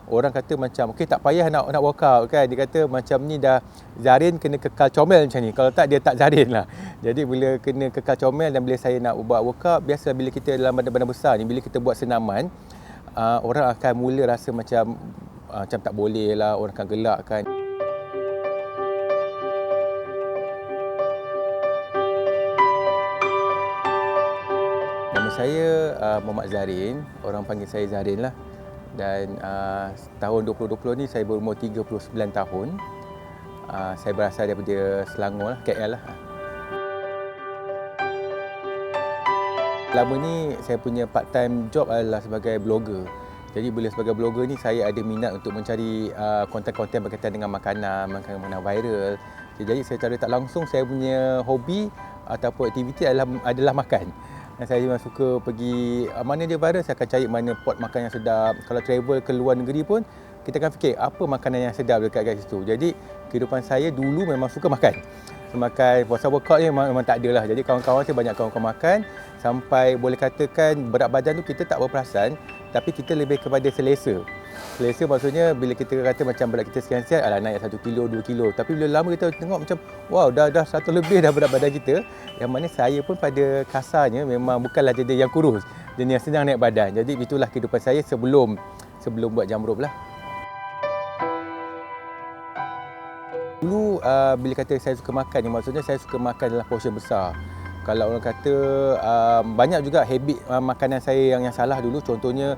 orang kata macam okey tak payah nak workout kan. Dia kata macam ni dah Zarin kena kekal comel macam ni. Kalau tak dia tak Zarin lah. Jadi bila kena kekal comel dan bila saya nak buat workout, biasa bila kita dalam badan-badan besar ni, bila kita buat senaman, orang akan mula rasa macam tak boleh lah, orang akan gelakkan. Nama saya Muhammad Zarin, orang panggil saya Zarin lah. Dan tahun 2020 ni saya berumur 39 tahun. Saya berasal daripada Selangor lah, KL lah. Selama ni saya punya part time job adalah sebagai blogger. Jadi bila sebagai blogger ni saya ada minat untuk mencari konten-konten berkaitan dengan makanan viral. Jadi secara tak langsung saya punya hobi ataupun aktiviti adalah makan. Dan saya memang suka pergi mana dia viral, saya akan cari mana pot makan yang sedap. Kalau travel ke luar negeri pun, kita akan fikir apa makanan yang sedap dekat situ. Jadi kehidupan saya dulu memang suka makan. Makan, pasal workout ni memang tak ada lah. Jadi kawan-kawan saya banyak kawan-kawan makan, sampai boleh katakan berat badan tu kita tak berperasan, tapi kita lebih kepada selesa. Selesa maksudnya bila kita kata macam berat kita sekian-sekian, naik 1 kilo, 2 kilo. Tapi bila lama kita tengok macam, wow, dah 100 lebih dah berat badan kita. Yang mana saya pun pada kasarnya memang bukanlah jenis yang kurus, jenis yang senang naik badan. Jadi itulah kehidupan saya sebelum buat jam rope lah. Dulu bila kata saya suka makan ni, maksudnya saya suka makan dalam portion besar. Kalau orang kata banyak juga habit makanan saya yang salah dulu. Contohnya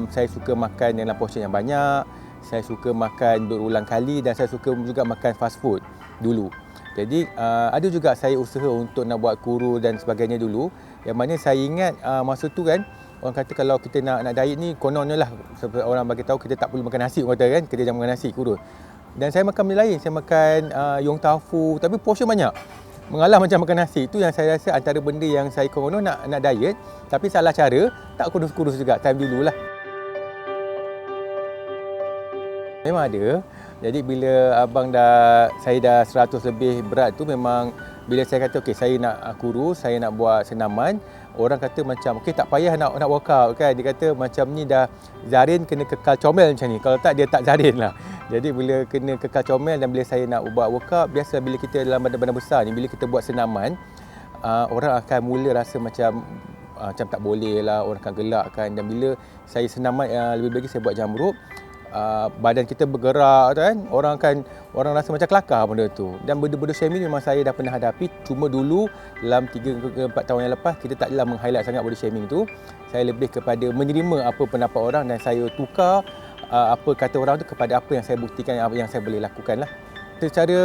saya suka makan dalam portion yang banyak, saya suka makan berulang kali dan saya suka juga makan fast food dulu. Jadi ada juga saya usaha untuk nak buat kurus dan sebagainya dulu. Yang mana saya ingat masa tu kan, orang kata kalau kita nak diet ni kononnya lah, orang bagi tahu kita tak perlu makan nasi, orang kata kan, kita jangan makan nasi, kurus. Dan saya makan benda lain, saya makan yong tofu tapi portion banyak. Mengalah macam makan nasi. Itu yang saya rasa antara benda yang saya konon nak diet, tapi salah cara, tak kurus-kurus juga time dululah. Memang ada. Jadi bila saya dah 100 lebih berat tu, memang bila saya kata okey saya nak kurus, saya nak buat senaman, orang kata macam okey tak payah nak workout kan. Dia kata macam ni dah Zarin kena kekal comel macam ni. Kalau tak dia tak Zarin lah. Jadi bila kena kekal comel dan bila saya nak buat workout, biasa bila kita dalam badan-badan besar ni, bila kita buat senaman, orang akan mula rasa macam tak boleh lah, orang akan gelakkan. Dan bila saya senaman, lebih lagi saya buat jam rope, badan kita bergerak kan, orang rasa macam kelakar benda tu. Dan benda-benda shaming memang saya dah pernah hadapi. Cuma dulu dalam 3 ke 4 tahun yang lepas, kita tak adalah meng-highlight sangat body shaming tu. Saya lebih kepada menerima apa pendapat orang dan saya tukar apa kata orang tu kepada apa yang saya buktikan, apa yang saya boleh lakukan lah. Secara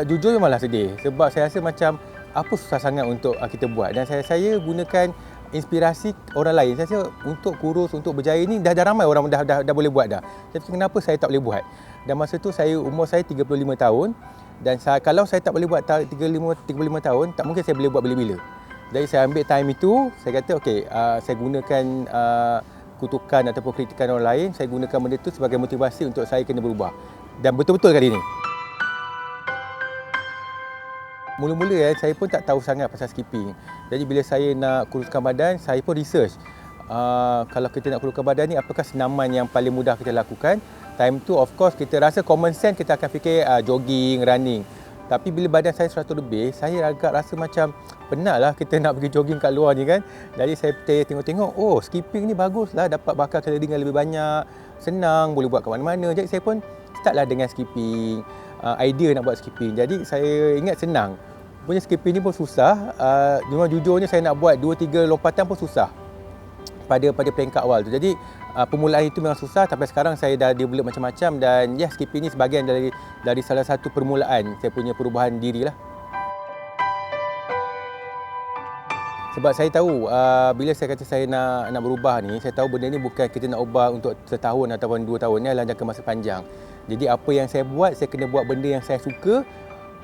jujur memanglah sedih, sebab saya rasa macam apa susah sangat untuk kita buat. Dan saya gunakan inspirasi orang lain. Saya rasa untuk kurus, untuk berjaya ni dah ramai orang dah boleh buat dah. Tapi kenapa saya tak boleh buat? Dan masa tu umur saya 35 tahun dan kalau saya tak boleh buat 35 tahun, tak mungkin saya boleh buat bila-bila. Jadi saya ambil time itu, saya kata okey, saya gunakan kutukan ataupun kritikan orang lain, saya gunakan benda itu sebagai motivasi untuk saya kena berubah. Dan betul-betul kali ini. Mula-mula saya pun tak tahu sangat pasal skipping. Jadi bila saya nak kuruskan badan, saya pun research. Kalau kita nak kuruskan badan ni, apakah senaman yang paling mudah kita lakukan? Time tu of course kita rasa common sense, kita akan fikir jogging, running. Tapi bila badan saya 100 lebih, saya agak rasa macam penatlah kita nak pergi jogging kat luar ni kan. Jadi saya tengok-tengok, oh skipping ni baguslah, dapat bakar kalori dengan lebih banyak, senang, boleh buat kat mana-mana. Jadi saya pun startlah dengan skipping, idea nak buat skipping. Jadi saya ingat senang. Punya skipping ni pun susah. Memang jujurnya saya nak buat 2-3 lompatan pun susah pada peringkat awal tu. Jadi permulaan itu memang susah, tapi sekarang saya dah develop macam-macam dan skipping ni sebahagian dari salah satu permulaan saya punya perubahan diri lah. Sebab saya tahu bila saya kata saya nak berubah ni, saya tahu benda ni bukan kita nak ubah untuk setahun ataupun 2 tahun, ni adalah jangka masa panjang. Jadi apa yang saya buat, saya kena buat benda yang saya suka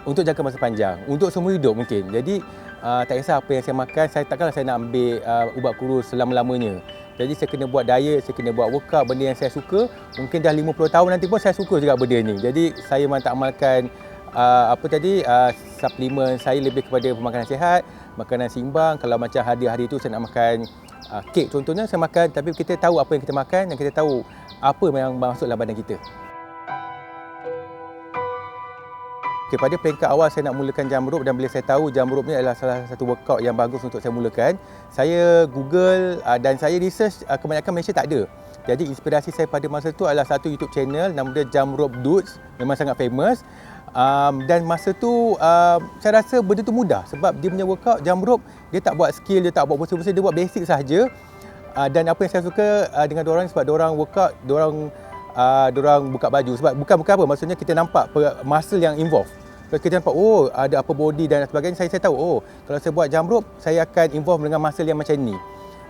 untuk jangka masa panjang, untuk semua hidup mungkin. Jadi tak kisah apa yang saya makan, takkanlah saya nak ambil ubat kurus selama-lamanya. Jadi saya kena buat diet, saya kena buat workout, benda yang saya suka. Mungkin dah 50 tahun nanti pun saya suka juga benda ni. Jadi saya memang tak amalkan suplemen. Saya lebih kepada pemakanan sihat, makanan seimbang. Kalau macam hari-hari tu saya nak makan kek contohnya, saya makan, tapi kita tahu apa yang kita makan dan kita tahu apa yang masuk dalam badan kita. Okay, pada peringkat awal saya nak mulakan jump rope, dan bila saya tahu jump rope ni adalah salah satu workout yang bagus untuk saya mulakan, saya Google dan saya research, kebanyakan Malaysia tak ada. Jadi inspirasi saya pada masa tu adalah satu YouTube channel, nama dia Jump Rope Dudes, memang sangat famous. Dan masa tu saya rasa benda tu mudah sebab dia punya workout jump rope, dia tak buat skill, dia tak buat pose-pose, dia buat basic sahaja. Dan apa yang saya suka dengan diorang sebab diorang workout, diorang buka baju, sebab bukan apa, maksudnya kita nampak muscle yang involve. Kalau kita nampak ada upper body dan sebagainya, saya tahu kalau saya buat jump rope saya akan involve dengan muscle yang macam ni.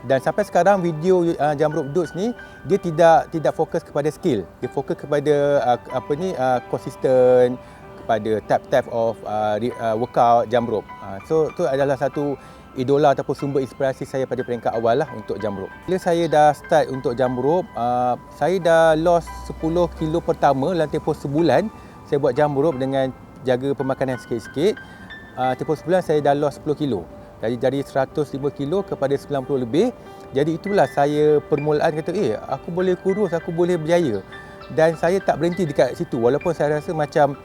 Dan sampai sekarang video jump rope dudes ni dia tidak fokus kepada skill, dia fokus kepada konsisten, kepada type of workout jump rope. So tu adalah satu idola ataupun sumber inspirasi saya pada peringkat awal lah untuk jump rope. Bila saya dah start untuk jump rope, saya dah lost 10 kilo pertama dalam tempoh sebulan. Saya buat jump rope dengan jaga pemakanan sikit-sikit. Tempoh sebulan saya dah lost 10 kilo. Jadi dari 105 kilo kepada 90 lebih. Jadi itulah saya permulaan kata, aku boleh kurus, aku boleh berjaya. Dan saya tak berhenti dekat situ. Walaupun saya rasa macam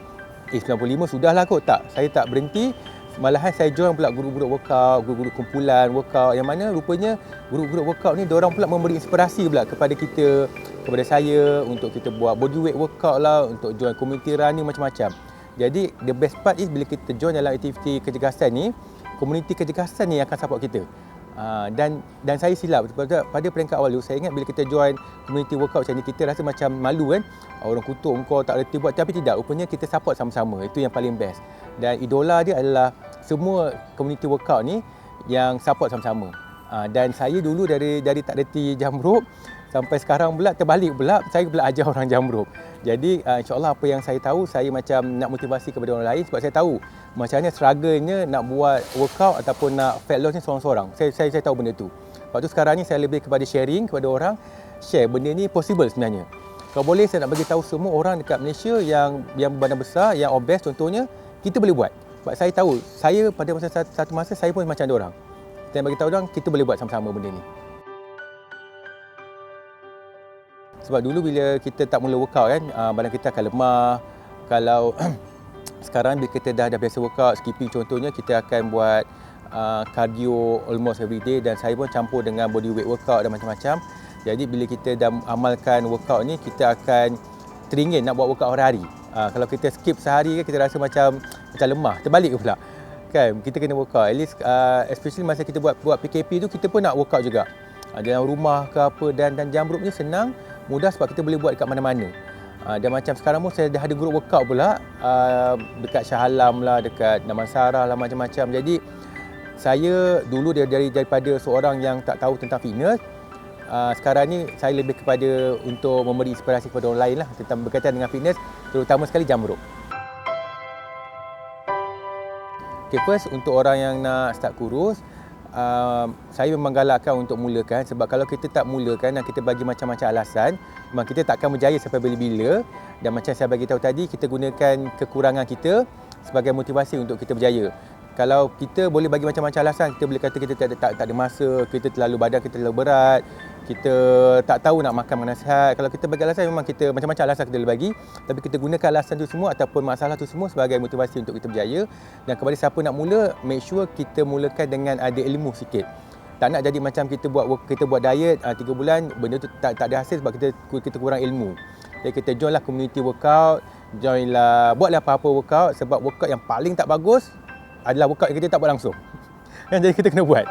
95 sudahlah kot, tak. Saya tak berhenti. Malahan saya join pula guru-guru workout, guru-guru kumpulan workout, yang mana rupanya guru-guru workout ni diorang pula memberi inspirasi pula kepada kita, kepada saya untuk kita buat bodyweight workout lah, untuk join community running macam-macam. Jadi the best part is bila kita join dalam aktiviti kecergasan ni, komuniti kecergasan ni akan support kita. Dan saya silap pada peringkat awal dulu, saya ingat bila kita join community workout macam ni, kita rasa macam malu kan, orang kutuk engkau tak reti buat, tapi tidak, rupanya kita support sama-sama, itu yang paling best. Dan idola dia adalah semua community workout ni yang support sama-sama. Dan saya dulu dari tak reti jump rope sampai sekarang pula terbalik pula, saya pula ajar orang jump rope. Jadi insya-Allah apa yang saya tahu, saya macam nak motivasi kepada orang lain, sebab saya tahu macam mana struggle-nya nak buat workout ataupun nak fat loss ni seorang-seorang. Saya tahu benda tu. Lepas tu sekarang ni saya lebih kepada sharing kepada orang, share benda ni possible sebenarnya. Kalau boleh saya nak bagi tahu semua orang dekat Malaysia yang badan besar, yang obese contohnya, kita boleh buat. Sebab saya tahu, saya pada satu masa saya pun macam orang. Saya bagi tahu orang kita boleh buat sama-sama benda ni. Sebab dulu bila kita tak mula workout kan, badan kita akan lemah. Kalau sekarang bila kita dah biasa workout, skipping contohnya, kita akan buat cardio almost every day, dan saya pun campur dengan bodyweight workout dan macam-macam. Jadi bila kita dah amalkan workout ni, kita akan teringin nak buat workout hari-hari. Kalau kita skip sehari kan, kita rasa macam lemah, terbalik pula. Kan, kita kena workout. At least especially masa kita buat PKP tu, kita pun nak workout juga. Dalam rumah ke apa, dan jump rope ni senang, mudah sebab kita boleh buat dekat mana-mana. Dan macam sekarang pun saya dah ada group workout pula dekat Shah Alam lah, dekat Damansara lah, macam-macam. Jadi saya dulu daripada seorang yang tak tahu tentang fitness, sekarang ni saya lebih kepada untuk memberi inspirasi kepada orang lain lah tentang berkaitan dengan fitness, terutama sekali jump rope. Okay, first untuk orang yang nak start kurus, saya memang galakkan untuk mulakan, sebab kalau kita tak mulakan dan kita bagi macam-macam alasan, memang kita tak akan berjaya sampai bila-bila. Dan macam saya bagi tahu tadi, kita gunakan kekurangan kita sebagai motivasi untuk kita berjaya. Kalau kita boleh bagi macam-macam alasan, kita boleh kata kita tak ada masa, kita badan kita terlalu berat, kita tak tahu nak makan mana sihat. Kalau kita bagi alasan, memang kita macam-macam alasan kita boleh bagi, tapi kita gunakan alasan tu semua ataupun masalah tu semua sebagai motivasi untuk kita berjaya. Dan kepada siapa nak mula, make sure kita mulakan dengan ada ilmu sikit. Tak nak jadi macam kita buat diet 3 bulan, benda tu tak ada hasil sebab kita kurang ilmu. Jadi kita join lah community workout, buatlah apa-apa workout, sebab workout yang paling tak bagus adalah workout yang kita tak buat langsung. Jadi kita kena buat.